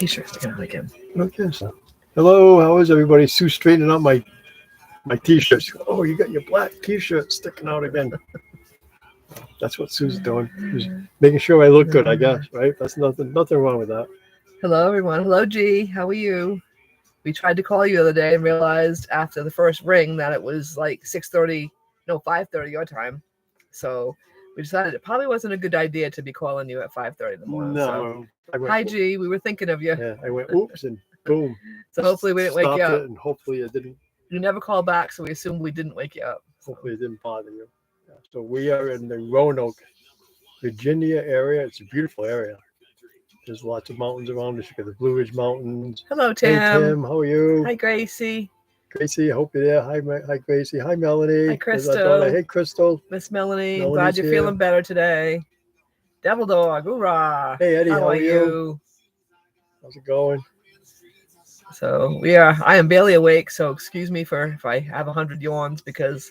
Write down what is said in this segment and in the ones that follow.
T-shirt sticking out again. Okay, so hello, how is everybody? Sue straightening out my T-shirts. Oh, you got your black T-shirt sticking out again. That's what Sue's doing. She's making sure I look good, I guess, right? That's nothing wrong with that. Hello, everyone. Hello, G. How are you? We tried to call you the other day and realized after the first ring that it was like 5:30 your time. So we decided it probably wasn't a good idea to be calling you at 5:30 in the morning. No. So. Hi, G. We were thinking of you. Yeah, I went, oops, and boom. So hopefully we didn't wake you up. And hopefully it didn't. You never called back, so we assumed we didn't wake you up. So. Hopefully it didn't bother you. Yeah, so we are in the Roanoke, Virginia area. It's a beautiful area. There's lots of mountains around us. You got the Blue Ridge Mountains. Hello, Tim. Hey, Tim. How are you? Hi, Gracie. Gracie, I hope you're there. Hi, Gracie. Hi, Melanie. Hi, Crystal. Hey, Crystal. Miss Melanie. Glad you're feeling better today. Devil Dog. Hoorah. Hey, Eddie. How are you? How's it going? So I am barely awake, so excuse me if I have 100 yawns because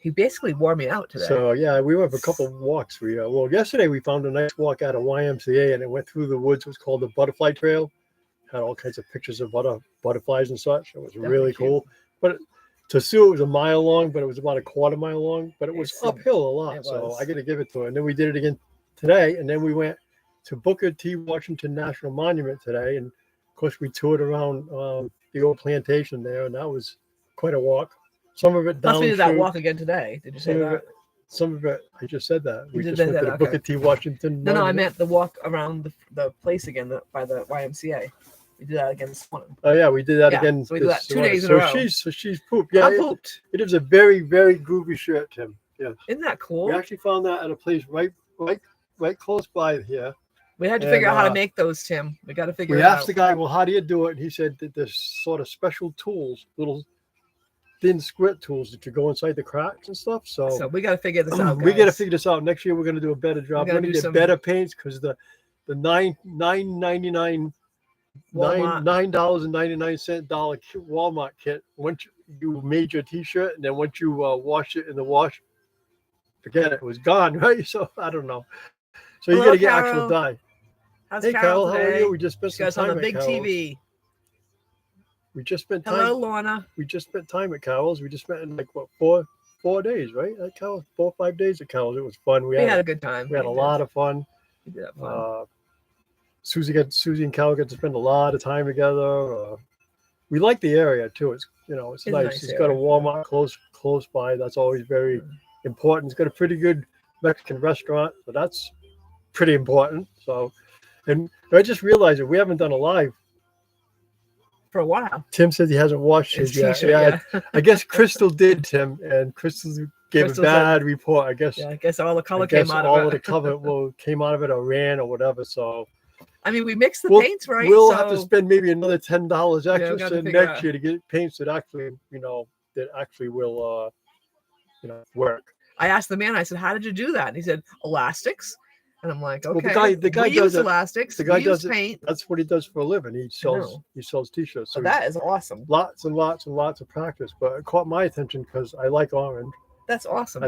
he basically wore me out today. So yeah, we went for a couple of walks. Yesterday we found a nice walk out of YMCA and it went through the woods. It was called the Butterfly Trail. Had all kinds of pictures of butterflies and such. It was really cool. But to Sue, it was a mile long, but it was about a quarter mile long. But it was uphill a lot, so I got to give it to her. And then we did it again today, and then we went to Booker T. Washington National Monument today, and of course we toured around the old plantation there, and that was quite a walk. Some of it down. Plus we did that walk again today. Did you say that? Some of it, I just said that. We just went to the Booker T. Washington. No, I meant the walk around the place again by the YMCA. We did that again this morning. Oh yeah, we did that again. So we did that 2 days in a row. She's pooped. Yeah, I pooped. It is a very, very groovy shirt, Tim. Yeah. Isn't that cool? We actually found that at a place right close by here. We had to figure out how to make those, Tim. We got to figure it out. We asked the guy, well, how do you do it? And he said that there's sort of special tools, little thin squirt tools that you go inside the cracks and stuff. So we got to figure this out, guys. We got to figure this out. Next year we're going to do a better job. We're going to get better paints because the $9.99 $9.99 Walmart kit. Once you made your T-shirt and then once you wash it in the wash, forget it. It was gone, right? So I don't know. So you got to get actual dye. Hey, Carol, how are you? We just spent some time on the big TV. We just spent time. Hello, Lorna. We just spent time at Carol's. We just spent in like what, four days, right? At Carol's, 4 or 5 days at Carol's. It was fun. We had a good time. We had a lot of fun. We did have fun. Susie and Cal get to spend a lot of time together. We like the area too. It's it's nice. It's got a Walmart close by. That's always very important. It's got a pretty good Mexican restaurant, so that's pretty important. So, and I just realized that we haven't done a live for a while. Tim says he hasn't watched his yet. Yeah, I guess Crystal did, Tim, and Crystal gave a bad report. I guess all the color came out of it. All of the color came out of it or ran or whatever. So. I mean, we mixed the paints, right? We'll have to spend maybe another $10 extra next year to get paints that actually, will, work. I asked the man. I said, "How did you do that?" And he said, "Elastics." And I'm like, "Okay." Well, the guy does elastics. The guy does paint. That's what he does for a living. He sells T-shirts. So that is awesome. Lots and lots and lots of practice, but it caught my attention because I like orange. That's awesome.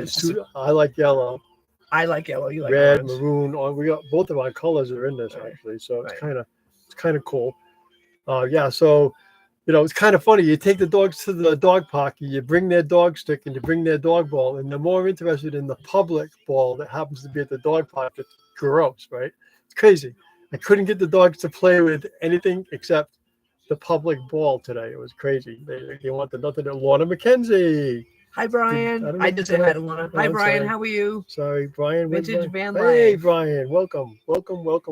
I like yellow. I like yellow. You like red, orange. maroon. We got both of our colors are in this actually, so it's kind of cool. So it's kind of funny. You take the dogs to the dog park, you bring their dog stick and you bring their dog ball, and they're more interested in the public ball that happens to be at the dog park. It's gross, right? It's crazy. I couldn't get the dogs to play with anything except the public ball today. It was crazy. They wanted nothing to Lorna McKenzie. Hi, Brian. I just said hi to Lorna. Hi, Brian. How are you? Sorry, Brian. Vintage Van Life. Hey, Brian. Welcome.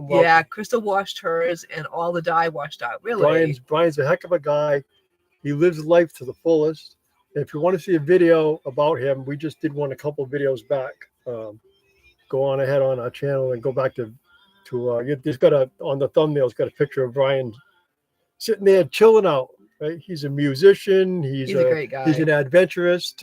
Yeah, Crystal washed hers and all the dye washed out. Really? Brian's a heck of a guy. He lives life to the fullest. And if you want to see a video about him, we just did one a couple of videos back. Go on ahead on our channel and go back to it's got on the thumbnail, it's got a picture of Brian sitting there chilling out. Right, he's a musician. He's a great guy. He's an adventurist.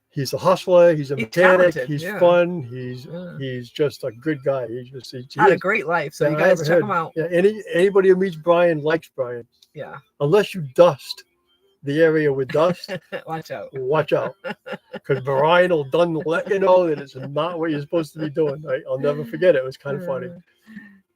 He's a hustler. He's a mechanic. He's fun. He's just a good guy. He had a great life. So you guys check him out. Yeah, anybody who meets Brian likes Brian. Yeah. Unless you dust the area with dust. Watch out. Watch out, because Brian will let you know that it's not what you're supposed to be doing. Right? I'll never forget it. It was kind of funny.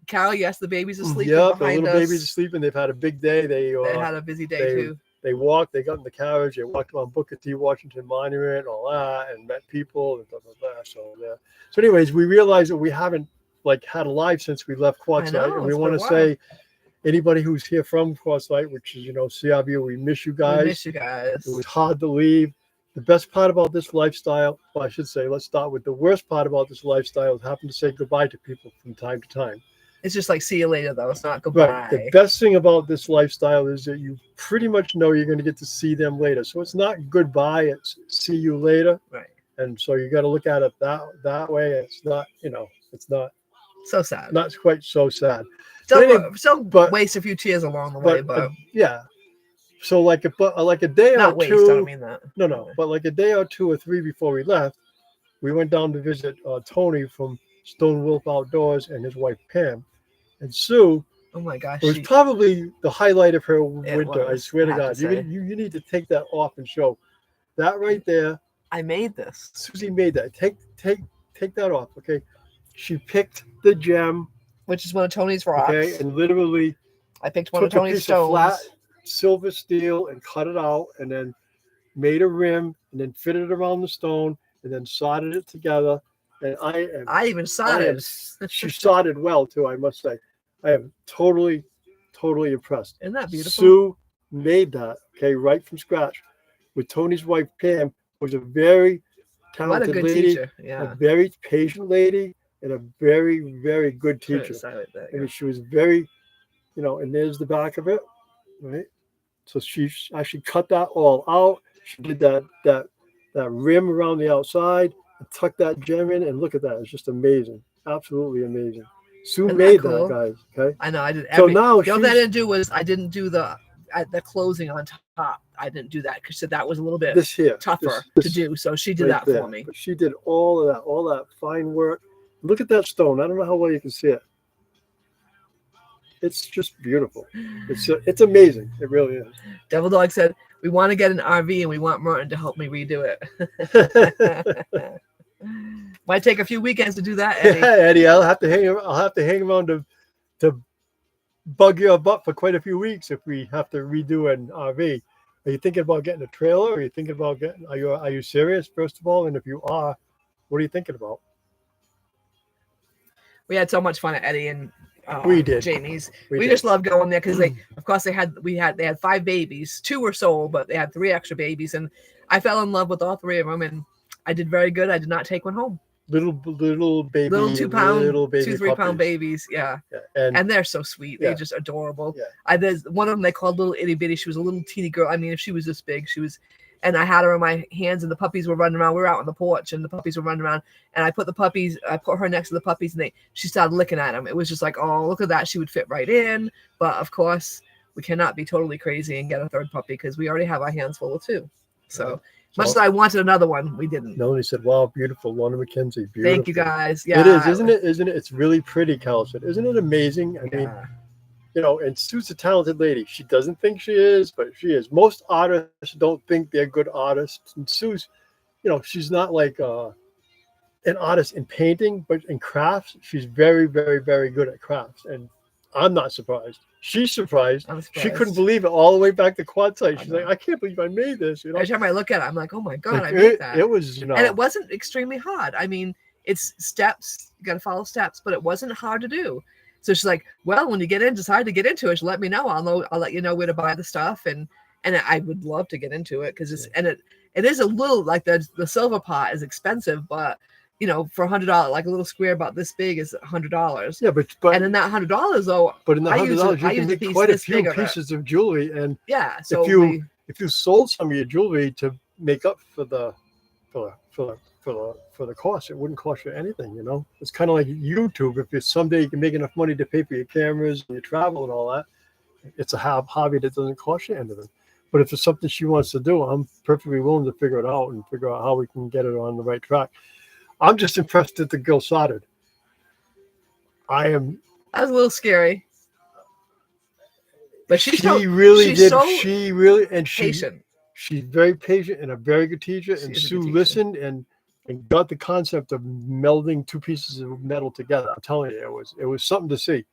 Carol, yes, the baby's asleep Yeah, the behind little us. baby's asleep, and they've had a big day. They had a busy day they too. they walked, they got in the carriage, they walked around Booker T. Washington Monument and all that, and met people and blah blah blah. So yeah. So anyways, we realized that we haven't like had a live since we left Quartzsite, and we it's want been to a say anybody who's here from Quartzsite, which is CRV, we miss you guys. We miss you guys. It was hard to leave. The best part about this lifestyle, well, I should say, let's start with the worst part about this lifestyle is having to say goodbye to people from time to time. It's just like see you later, though. It's not goodbye. Right. The best thing about this lifestyle is that you pretty much know you're going to get to see them later. So it's not goodbye; it's see you later. Right. And so you got to look at it that way. It's not, it's not so sad. Not quite so sad. Still waste a few tears along the way, but yeah. So like a day not or waste, two. I don't mean that. No. But like a day or 2 or 3 before we left, we went down to visit Tony from Stone Wolf Outdoors and his wife Pam, and Sue. Oh my gosh! It was probably the highlight of her winter. I swear to God, you need to take that off and show that right there. I made this. Susie made that. Take that off, okay? She picked the gem, which is one of Tony's rocks. Okay, and literally, I picked one of Tony's stones. Flat silver steel and cut it out, and then made a rim, and then fitted it around the stone, and then soldered it together. And I even soldered. She soldered well too, I must say. I am totally impressed. Isn't that beautiful? Sue made that, okay, right from scratch. With Tony's wife Pam, was a very talented lady, teacher. Yeah. A very patient lady, and a very, very good teacher. I mean, she was very, and there's the back of it, right? So she actually cut that all out. She did that rim around the outside, and tucked that gem in, and look at that. It's just amazing. Absolutely amazing. Sue made that, guys. Okay. I know. I did. So now the only thing I didn't do was I didn't do the closing on top. I didn't do that because that was a little bit tougher to do. So she did that for me. But she did all that fine work. Look at that stone. I don't know how well you can see it. It's just beautiful. It's amazing. It really is. Devil Dog said, we want to get an RV and we want Merton to help me redo it. Might take a few weekends to do that, Eddie. Yeah, Eddie, I'll have to hang around to bug your butt for quite a few weeks if we have to redo an RV. Are you thinking about getting a trailer? Are you thinking about are you serious, first of all? And if you are, what are you thinking about? We had so much fun at Eddie and we did. Jamie's. We just loved going there because they had 5 babies. 2 were sold, but they had 3 extra babies, and I fell in love with all 3 of them, and I did very good. I did not take one home. Little baby, little 2-3 pound puppies. Babies, yeah. And they're so sweet. They're just adorable. Yeah. There's one of them they called little itty bitty. She was a little teeny girl. I mean, if she was this big, she was. And I had her in my hands, and the puppies were running around. We were out on the porch, and the puppies were running around. And I put her next to the puppies, and she started licking at them. It was just like, oh, look at that. She would fit right in. But of course, we cannot be totally crazy and get a 3rd puppy because we already have our hands full of 2. So. Much as I wanted another one, we didn't. Melanie said, wow, beautiful. Lorna McKenzie, beautiful. Thank you, guys. Yeah. It is, isn't it? Isn't it? It's really pretty, Cal said. Isn't it amazing? I mean, and Sue's a talented lady. She doesn't think she is, but she is. Most artists don't think they're good artists. And Sue's, she's not like an artist in painting, but in crafts, she's very, very, very good at crafts. And I'm not surprised. She's surprised. She couldn't believe it all the way back to Quartzsite. She's like, I can't believe I made this. Every time I look at it, I'm like, oh my God, I made that. It was, And it wasn't extremely hard. I mean, it's steps. You got to follow steps, but it wasn't hard to do. So she's like, well, when you decide to get into it, let me know. I'll let you know where to buy the stuff. And I would love to get into it because it is a little like the silver pot is expensive, but for $100, like a little square about this big is $100. Yeah, but and in that $100 though, but in the $100 you can make quite a few pieces of jewelry. And yeah, so if you sold some of your jewelry to make up for the cost, it wouldn't cost you anything. It's kind of like YouTube. If someday you can make enough money to pay for your cameras and your travel and all that, it's a hobby that doesn't cost you anything. But if it's something she wants to do, I'm perfectly willing to figure it out and figure out how we can get it on the right track. I'm just impressed that the girl soldered. I am. That was a little scary, but she's patient. She's very patient and a very good teacher. And Sue listened, and and got the concept of melding two pieces of metal together. I'm telling you, it was something to see.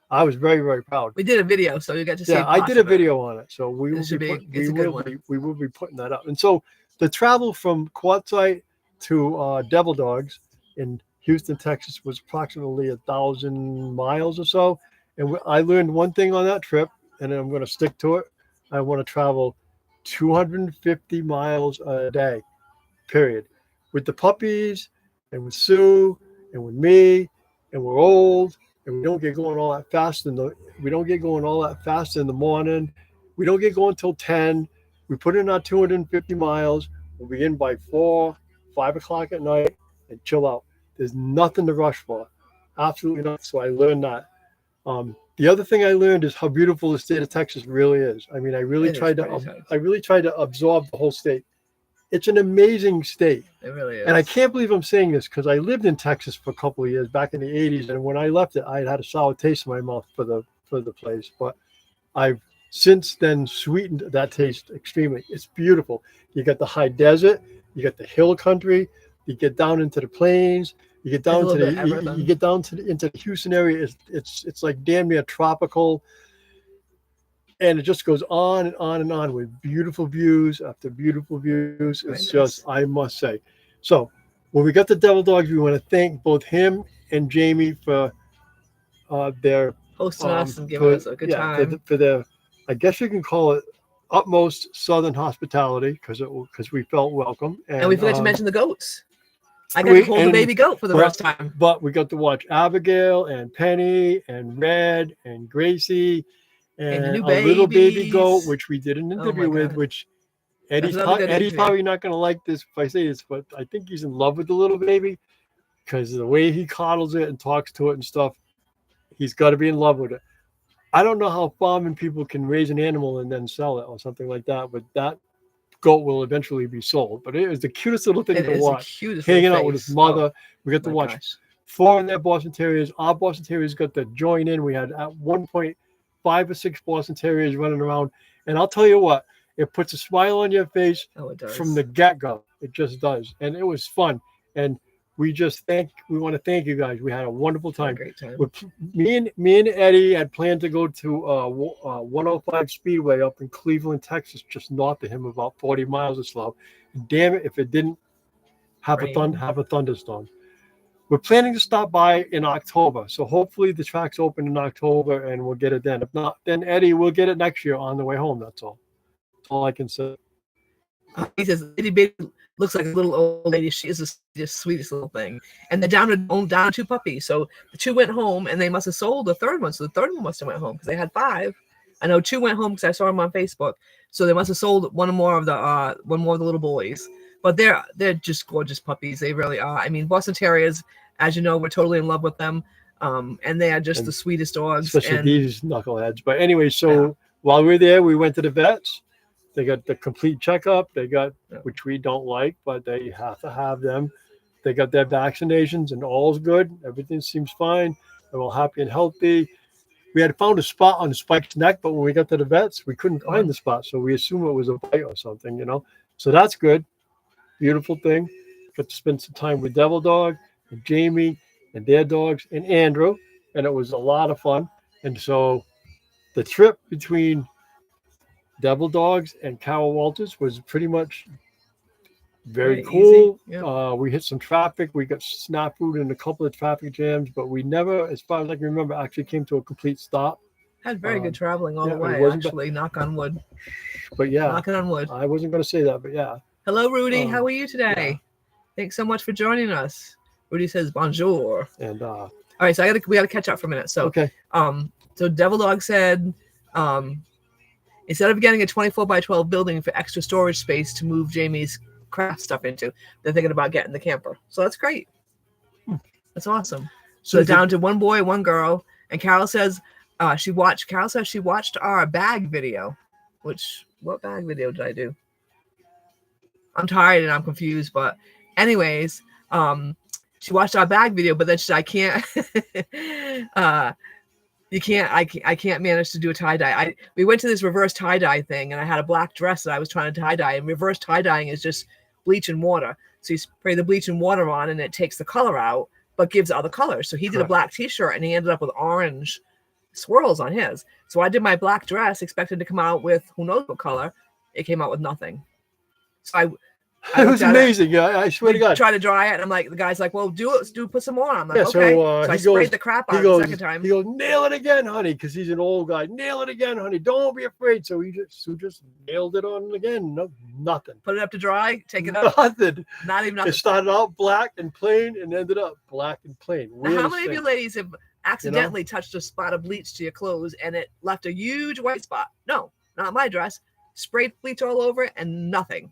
I was very, very proud. We did a video, so you got to see. Yeah, I did a video on it, so we will be putting that up. And so the travel from Quartzsite to Devil Dogs in Houston, Texas, was approximately 1,000 miles or so. And I learned one thing on that trip, and I'm going to stick to it. I want to travel 250 miles a day, period. With the puppies, and with Sue, and with me, and we're old. And we don't get going all that fast in the morning. We don't get going till 10. We put in our 250 miles. We'll be in by 4, 5 o'clock at night and chill out. There's nothing to rush for. Absolutely nothing. So I learned that. The other thing I learned is how beautiful the state of Texas really is. I mean, I really tried to absorb the whole state. It's an amazing state. It really is. And I can't believe I'm saying this because I lived in Texas for a couple of years back in the 80s. And when I left it, I had a sour taste in my mouth for the place. But I've since then sweetened that taste extremely. It's beautiful. You got the high desert, you got the hill country, you get down into the plains, you get down into the Houston area. It's like damn near tropical. And it just goes on and on and on with beautiful views after beautiful views. It's just, I must say. So when we got the Devil Dogs, we want to thank both him and Jamie for their hosting us and giving us a good time. For their, I guess you can call it, utmost Southern hospitality because we felt welcome. And we forgot to mention the goats. I got to hold the baby goat for the first time. But we got to watch Abigail and Penny and Red and Gracie. And a little baby goat, which we did an interview with, which Eddie's probably not going to like this if I say this, but I think he's in love with the little baby because the way he coddles it and talks to it and stuff, he's got to be in love with it. I don't know how farming people can raise an animal and then sell it or something like that, but that goat will eventually be sold. But it is the cutest little thing to watch. Hanging out with his mother. We got to watch 4 of their Boston Terriers. Our Boston Terriers got to join in. We had at one point 5 or 6 Boston Terriers running around. And I'll tell you what, it puts a smile on your face from the get-go. It just does. And it was fun. And we want to thank you guys. We had a wonderful time. Great time. Me and Eddie had planned to go to 105 Speedway up in Cleveland, Texas, just north of him, about 40 miles or so. Damn it, if it didn't have a thunderstorm. We're planning to stop by in October. So hopefully the track's open in October and we'll get it then. If not, then Eddie, we'll get it next year on the way home. That's all. That's all I can say. He says, Itty Bitty looks like a little old lady. She is the sweetest little thing. And they're down to 2 puppies. So the 2 went home and they must have sold the third one. So the third one must have went home because they had 5. I know 2 went home because I saw them on Facebook. So they must have sold one more of the little boys. But they're just gorgeous puppies. They really are. I mean, Boston Terriers, as you know, we're totally in love with them. And they are just the sweetest dogs. Especially these knuckleheads. But anyway, so while we were there, we went to the vets. They got the complete checkup. They got, which we don't like, but they have to have them. They got their vaccinations and all's good. Everything seems fine. They're all happy and healthy. We had found a spot on Spike's neck, but when we got to the vets, we couldn't find the spot. So we assumed it was a bite or something, So that's good. Beautiful thing. Got to spend some time with Devil Dog and Jamie and their dogs and Andrew, and it was a lot of fun. And so the trip between Devil Dogs and Carol Walters was pretty much very cool. Yeah. We hit some traffic. We got snafu'd in a couple of traffic jams, but we never, as far as I can remember, actually came to a complete stop. Had very good traveling all the way, actually. Knock on wood. But yeah. Knocking on wood. I wasn't going to say that, but yeah. Hello, Rudy. How are you today? Yeah. Thanks so much for joining us. Rudy says bonjour. And all right, so we gotta catch up for a minute. So so Devil Dog said instead of getting a 24x12 building for extra storage space to move Jamie's craft stuff into, they're thinking about getting the camper. So that's great. That's awesome. So down to 1 boy, 1 girl. And Carol says she watched our bag video. What bag video did I do? I'm tired and I'm confused, but anyways, she watched our bag video, but then she said, I can't manage to do a tie-dye. We went to this reverse tie-dye thing and I had a black dress that I was trying to tie-dye, and reverse tie-dyeing is just bleach and water. So you spray the bleach and water on, and it takes the color out, but gives other colors. So he did a Correct. black T-shirt, and he ended up with orange swirls on his. So I did my black dress, expecting to come out with who knows what color. It came out with nothing. So I It looked was at amazing. Yeah, I swear to God. Try to dry it, and I'm like, the guy's like, "Well, put some more on." I'm like, Yeah, "Okay." so, So I he sprayed goes- the crap He out the goes, second time. he goes, nail it again, honey, because he's an old guy. Nail it again, honey. Don't be afraid. So he just nailed it on again. No, nothing. Put it up to dry. Take it up. Nothing. Not even nothing. It started out black and plain and ended up black and plain. Now, how Weirdest many of you thing. ladies have accidentally touched a spot of bleach to your clothes and it left a huge white spot? No, not my dress. Sprayed bleach all over it and nothing.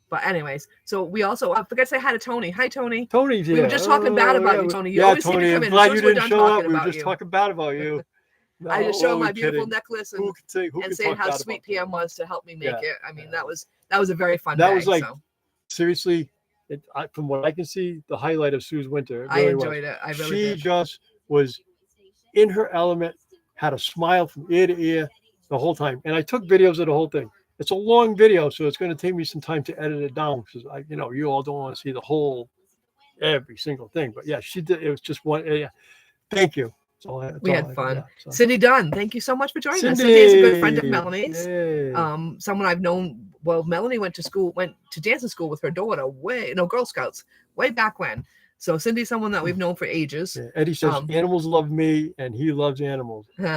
But anyways, so we also, I forgot to say hi to Tony. Hi, Tony. Tony's here. We were just talking bad about you, Tony. You always seem to Tony, come I'm in glad as you soon as we're didn't done show up. talking We were about just you. talking bad about you. I just No, showed my we're beautiful kidding. necklace Who and can saying talk how bad sweet about PM was to help me make Yeah. it. I mean, that was a very fun That day. was like, so seriously, from what I can see, the highlight of Sue's winter. It I really was. enjoyed it. I really She did. just was in her element, had a smile from ear to ear the whole time. And I took videos of the whole thing. It's a long video, so it's going to take me some time to edit it down because you all don't want to see the whole, every single thing. But yeah, she did. It was just one. Yeah. Thank you. We had fun. Yeah, so. Cindy Dunn, thank you so much for joining us. Cindy is a good friend of Cindy! Melanie's. Yay. Someone I've known. Well, Melanie went to dancing school with her daughter Girl Scouts way back when. So Cindy's someone that we've known for ages. Yeah, Eddie says animals love me and he loves animals. And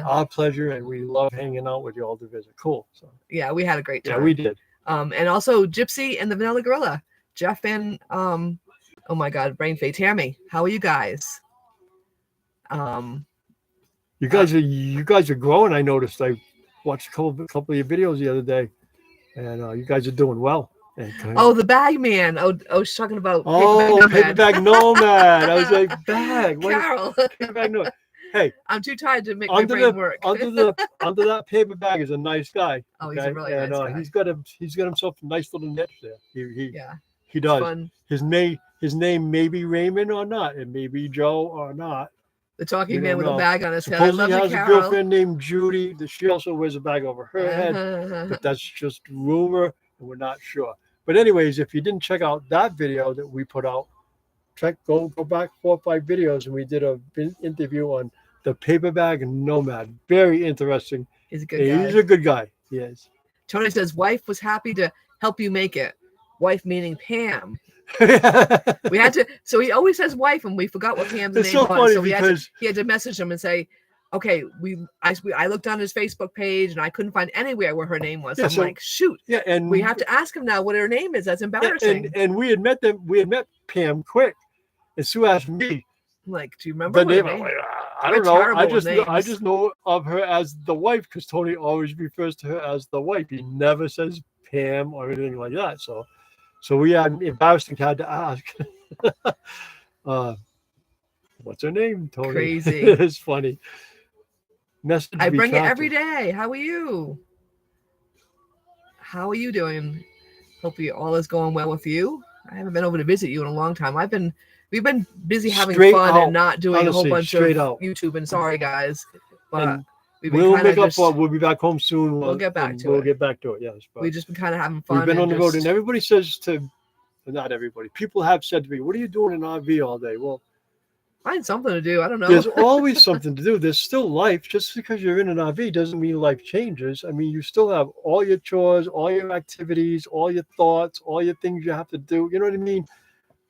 our pleasure, and we love hanging out with you all to visit. Cool. So yeah, we had a great time. yeah, we did. And also Gypsy and the Vanilla Gorilla, Jeff and oh my God, brain fade. Tammy, how are you guys? You guys are growing. I noticed. I watched a couple of your videos the other day, and you guys are doing well. Oh, the bag man. Oh, she's talking about paperback nomad. I was like, bag. Carol. Paperback nomad. Hey, I'm too tired to make my brain work. under that paper bag is a nice guy. Oh, he's a really nice guy. He's got himself a nice little niche there. He does. Fun. His name may be Raymond or not. It may be Joe or not. The talking man with a bag on his head. Supposedly I love has you, a Carol. girlfriend named Judy. She also wears a bag over her head, but that's just rumor, and we're not sure. But anyways, if you didn't check out that video that we put out, go back 4 or 5 videos, and we did an interview on the paper bag nomad. Very interesting. He's a good guy. He's a good guy. He is. Tony says, wife was happy to help you make it. Wife meaning Pam. We had to, so he always says wife, and we forgot what Pam's It's name so was. funny So because he had to message him and say, okay, I looked on his Facebook page and I couldn't find anywhere where her name was. Yeah, I'm so- like, shoot. yeah, and We have to ask him now what her name is. That's embarrassing. and we had met them. We had met Pam quick, and Sue asked me I'm like, do you remember the what her name. name? I'm like, I don't We're know. terrible with I names. just know of her as the wife because Tony always refers to her as the wife. He never says Pam or anything like that. So we had embarrassing had to ask. What's her name, Tony? Crazy. It's funny. Message I bring it retracted. every day. How are you? How are you doing? Hope all is going well with you. I haven't been over to visit you in a long time. We've been busy having Straight fun out. and not doing a whole Honestly, bunch straight of out. YouTube. And sorry, guys, but And we've been We'll kind of make up just for it. We'll be back home soon. We'll get back and to we'll it. get back to it. Yes, but we've just been kind of having fun. we've been on the road, just- and everybody says not everybody. People have said to me, "What are you doing in RV all day?" Well, find something to do. I don't know. there's always something to do. There's still life. Just because you're in an RV doesn't mean life changes. I mean, you still have all your chores, all your activities, all your thoughts, all your things you have to do. You know what I mean?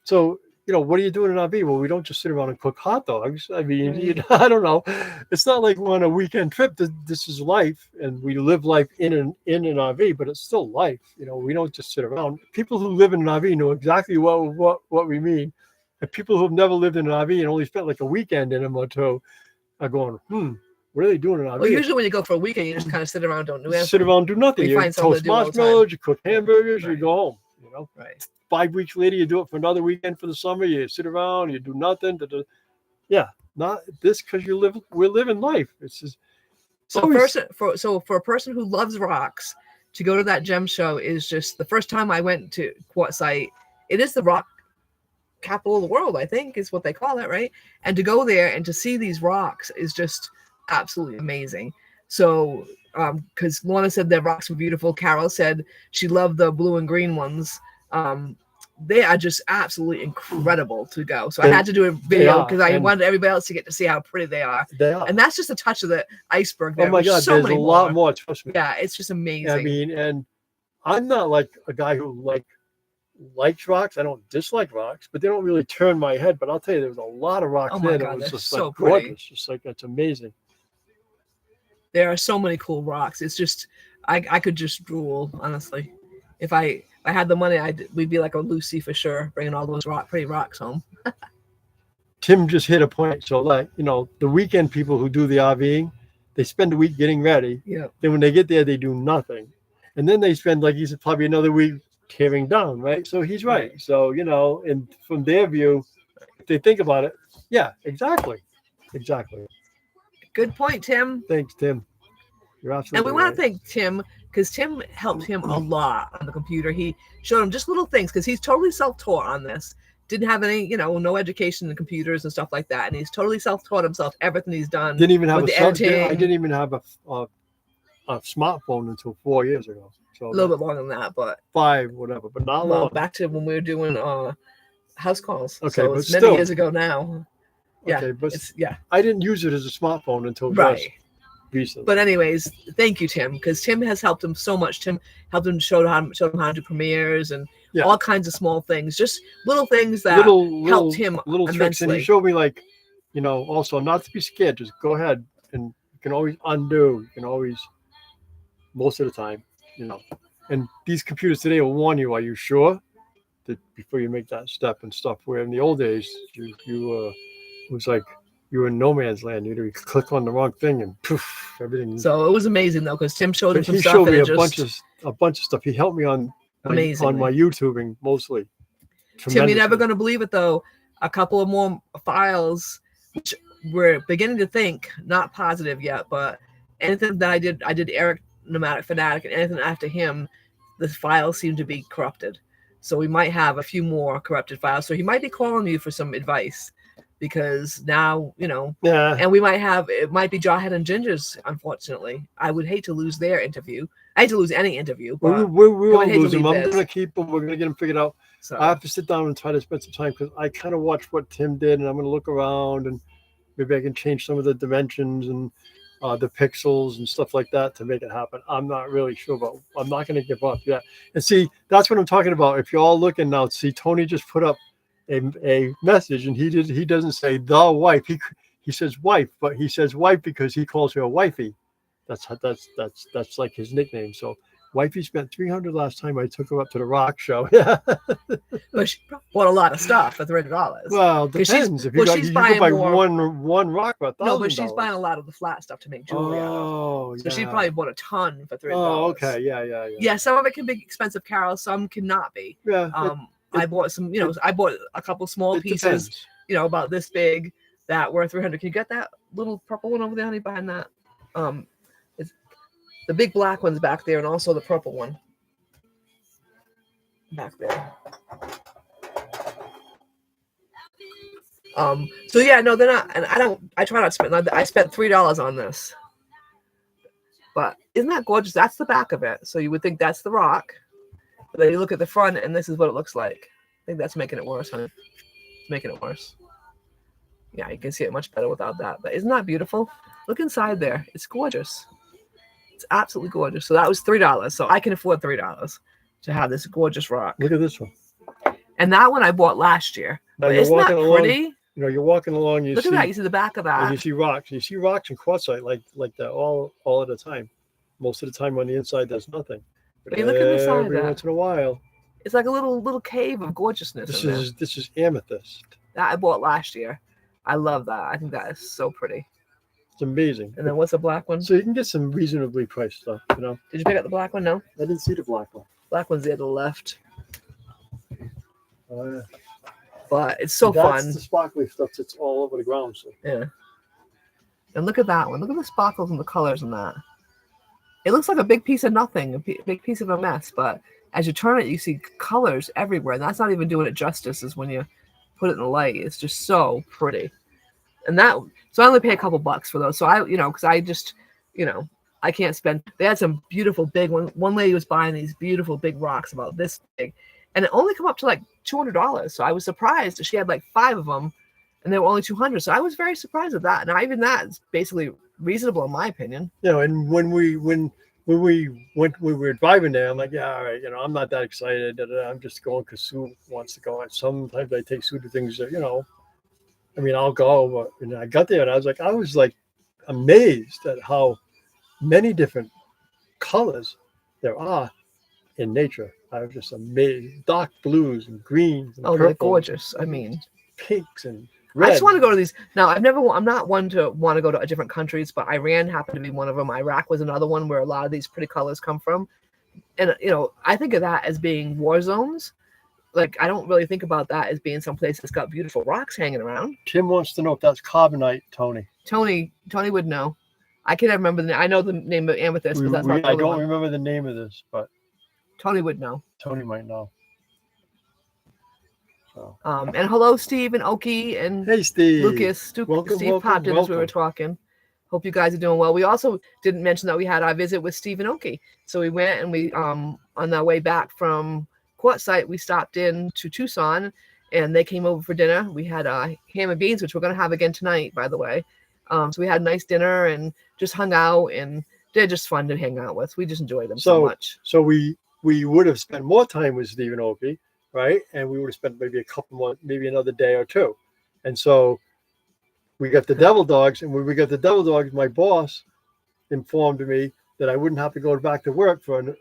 So, what do you do in an RV? Well, we don't just sit around and cook hot dogs. I mean, I don't know. It's not like we're on a weekend trip. This is life, and we live life in an RV, but it's still life. We don't just sit around. People who live in an RV know exactly what we mean. And people who've never lived in an RV and only spent like a weekend in them or two are going, what are they doing in an RV? Well, usually when you go for a weekend, you just kind of sit around, don't do anything. Sit around, do nothing. We You find something toast to do all the time. marshmallows, you cook hamburgers, you Right. go home. Right. 5 weeks later, you do it for another weekend for the summer. You sit around, you do nothing. Yeah, not this because we're living life. It's just So for a person who loves rocks, to go to that gem show is just the first time I went to Quartzsite. It is the rock capital of the world, I think, is what they call it, right? And to go there and to see these rocks is just absolutely amazing. So, because Lorna said the rocks were beautiful, Carol said she loved the blue and green ones. they are just absolutely incredible to go. So I They- had to do a video are, because I and- wanted everybody else to get to see how pretty they are. They are. And that's just a touch of the iceberg. Oh There. my There's God, so there's many a lot more. Trust me. Yeah, it's just amazing. I mean, and I'm not like a guy who likes rocks. I don't dislike rocks, but they don't really turn my head. But I'll tell you, there was a lot of rocks Oh my there God, that was they're just so like pretty. gorgeous. Just like it's amazing. There are so many cool rocks. It's just I could just drool, honestly. If I had the money, we'd be like a Lucy for sure, bringing all those pretty rocks home. Tim just hit a point. So like, the weekend people who do the RVing, they spend a week getting ready. Yeah. Then when they get there, they do nothing. And then they spend, like he said, probably another week tearing down, right? So he's right. So, and from their view, if they think about it, yeah, exactly. Exactly. Good point, Tim. Thanks, Tim. You're And absolutely we want right. to thank Tim because Tim helped him a lot on the computer. He showed him just little things because he's totally self-taught on this. Didn't have any, no education in computers and stuff like that. And he's totally self-taught himself, everything he's done. Didn't even have with a the I editing. didn't even have a smartphone until 4 years ago. So A little bit longer than that, but 5, whatever, but not well, long. back to when we were doing house calls. Okay, so but it's many still. years ago now. Yeah, Okay, but it's I didn't use it as a smartphone until just right. recently. But anyways, thank you, Tim, because Tim has helped him so much. Tim helped him show him how to do premieres and Yeah. all kinds of small things, just little things that little helped him little tricks, and he immensely. showed me also not to be scared. Just go ahead, and you can always undo. You can always, most of the time, And these computers today will warn you. Are you sure? That before you make that step and stuff. Where in the old days, you it was like you were in no man's land. You click on the wrong thing and poof, everything. So it was amazing though, because Tim showed him But some he stuff. showed And me it a just, bunch of stuff. He helped me on my Amazingly. YouTubing mostly. Tim, you're never Tremendously. going to believe it though. A couple of more files, which we're beginning to think, not positive yet, but anything that I did Eric Pneumatic Fanatic, and anything after him, the files seem to be corrupted. So we might have a few more corrupted files. So he might be calling you for some advice because now, Yeah. and it might be Jawhead and Ginger's, unfortunately. I would hate to lose their interview. I hate to lose any interview, but We won't hate to lose him. leave I'm this. going to keep him. We're going to get him figured out. so I have to sit down and try to spend some time because I kind of watched what Tim did, and I'm going to look around and maybe I can change some of the dimensions and the pixels and stuff like that to make it happen. I'm not really sure, but I'm not going to give up yet. And see, that's what I'm talking about. If you're all looking now, see, Tony just put up a message, and he doesn't say the wife. He says wife, but he says wife because he calls her a wifey. That's like his nickname. So wifey spent $300 last time I took her up to the rock show. Yeah. but she bought a lot of stuff for $300. Well, 'Cause she's- depends. If well, you she's can buying buy more- one rock for $1,000. No, but she's buying a lot of the flat stuff to make jewelry out of. Oh, So she probably bought a ton for $300. Oh, okay. Yeah. Yeah, some of it can be expensive, Carol. Some cannot be. Yeah. I bought some, I bought a couple small it pieces, depends. about this big that were $300. Can you get that little purple one over there, honey, behind that? It's the big black one's back there, and also the purple one back there. So yeah, no, they're not, and I try not to spend. I spent $3 on this, but isn't that gorgeous? That's the back of it. So you would think that's the rock, but then you look at the front, and this is what it looks like. I think that's making it worse, honey. It's making it worse. Yeah, you can see it much better without that. But isn't that beautiful? Look inside there. It's gorgeous. It's absolutely gorgeous. So that was $3. So I can afford $3 to have this gorgeous rock. Look at this one. And that one I bought last year. Now But you're isn't that walking along. pretty? You're walking along. You Look see, at that. You see the back of and that. you see rocks. You see rocks and quartzite like that all at a time. Most of the time on the inside, there's nothing. But you look at the side of every that. once in a while, It's like a little cave of gorgeousness. this in there. is amethyst. That I bought last year. I love that. I think that is so pretty. It's amazing. And then what's the black one? So you can get some reasonably priced stuff. Did you pick up the black one? No. I didn't see the black one. Black one's there to the left. Yeah. But it's so That's fun. the sparkly stuff that's all over the ground. So Yeah. And look at that one. Look at the sparkles and the colors in that. It looks like a big piece of nothing, a big piece of a mess. But as you turn it, you see colors everywhere. And that's not even doing it justice is when you put it in the light. It's just so pretty. And so I only pay a couple bucks for those. So because I just, I can't spend. They had some beautiful big one. One lady was buying these beautiful big rocks about this big. and it only come up to like $200. So I was surprised that she had like 5 of them, and they were only 200. So I was very surprised at that. And even that is basically reasonable in my opinion. You know, and when we were driving there, I'm like, yeah, all right, you know, I'm not that excited. I'm just going because Sue wants to go. And sometimes I take Sue to things that, you know, I mean, I'll go. But and I got there and I was like amazed at how many different colors there are in nature. I was just amazed. Dark blues and greens and They're purples, gorgeous. I mean, pinks and red. I just want to go to these. Now, I'm not one to want to go to different countries, but Iran happened to be one of them. Iraq was another one where a lot of these pretty colors come from. And, you know, I think of that as being war zones. Like, I don't really think about that as being some place that's got beautiful rocks hanging around. Tim wants to know if that's carbonite, Tony. Tony would know. I can't remember the name. I know the name of amethyst, but that's not the I other don't one. remember the name of this, but Tony would know. Tony might know. So. And hello, Steve and Oki and Hey, Steve. Lucas. Steve popped in as we were welcome. talking. Hope you guys are doing well. We also didn't mention that we had our visit with Steve and Oki. So we went and we on our way back from Quartzsite, we stopped in to Tucson and they came over for dinner. We had ham and beans, which we're going to have again tonight, by the way. So we had a nice dinner and just hung out, and they're just fun to hang out with. We just enjoy them so much. So we would have spent more time with Steve and Oki, right? And we would have spent maybe a couple more, maybe another day or two. And so we got the devil dogs, and when we got the devil dogs, my boss informed me that I wouldn't have to go back to work for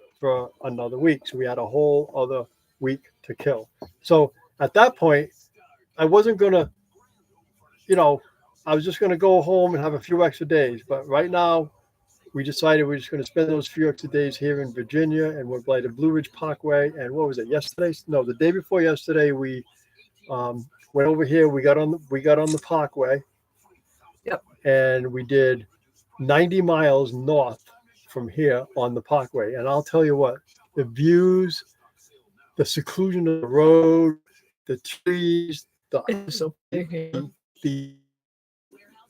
another week. So we had a whole other week to kill. So at that point, I wasn't going to, you know, I was just going to go home and have a few extra days. But right now, we decided we're just going to spend those few extra days here in Virginia, and we're by the Blue Ridge Parkway. And what was it, yesterday? No, the day before yesterday, we went over here. We got on the Parkway. Yep. And we did 90 miles north from here on the Parkway. And I'll tell you what, the views, the seclusion of the road, the trees,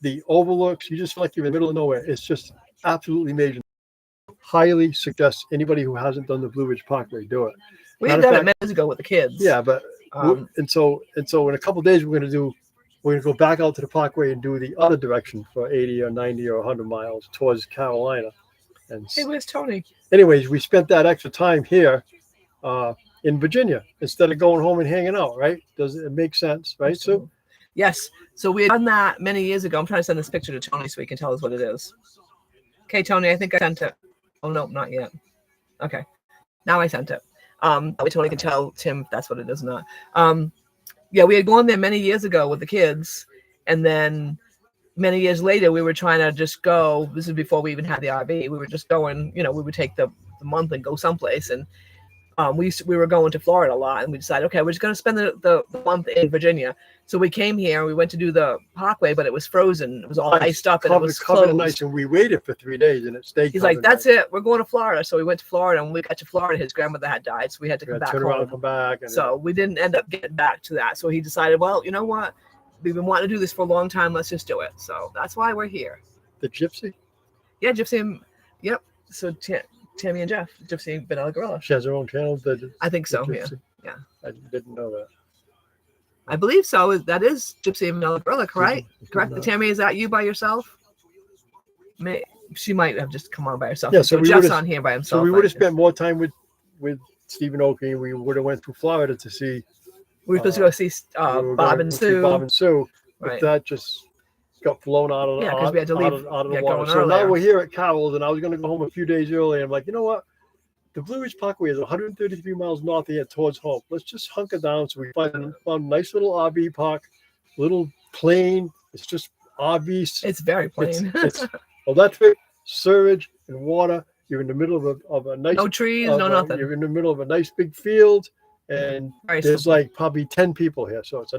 the overlooks, you just feel like you're in the middle of nowhere. It's just absolutely amazing. Highly suggest anybody who hasn't done the Blue Ridge Parkway do it. We had done it minutes ago with the kids. Yeah, but and so in a couple of days we're going to go back out to the Parkway and do the other direction for 80 or 90 or 100 miles towards Carolina. And hey, where's Tony? Anyways, we spent that extra time here in Virginia instead of going home and hanging out, right? Does it make sense, right? So yes. So we had done that many years ago. I'm trying to send this picture to Tony so he can tell us what it is. Okay, Tony, I think I sent it. Oh, no, not yet. Okay. Now I sent it. That way Tony can tell Tim if that's what it is or not. Yeah, we had gone there many years ago with the kids. And then many years later, we were trying to just go. This is before we even had the RV. We were just going, you know, we would take the month and go someplace. And we were going to Florida a lot, and we decided, okay, we're just going to spend the month in Virginia. So we came here, and we went to do the Parkway, but it was frozen. It was all iced up, and it was closed. Nice, and we waited for 3 days, and it stayed. He's like, that's it. We're going to Florida. So we went to Florida, and when we got to Florida, his grandmother had died, so we had to come back turn around and come back. So we didn't end up getting back to that. So he decided, well, you know what? We've been wanting to do this for a long time. Let's just do it. So that's why we're here. The Gypsy? Yeah, Gypsy. Yep. So Tammy and Jeff, Gypsy Vanilla Gorilla. She has her own channel. I think so. Yeah. I didn't know that. I believe so. That is Gypsy and Vanilla Gorilla, correct? Correct. Tammy, is that you by yourself? She might have just come on by herself. Yeah. So Jeff's on here by himself. So we would have spent more time with Stephen Oki. We would have went through Florida to see. We were supposed to go see Bob and Sue. Bob and Sue, but right. That just got blown out of the because we had to leave out of the water. So now we're here at Carroll's, and I was going to go home a few days early. I'm like, you know what? The Blue Ridge Parkway is 133 miles north of here towards home. Let's just hunker down. So we found a nice little RV park, little plain. It's just RVs. It's very plain. It's electric, sewage, and water. You're in the middle of a nice. No trees, no nothing. You're in the middle of a nice big field, and there's like probably 10 people here. So it's a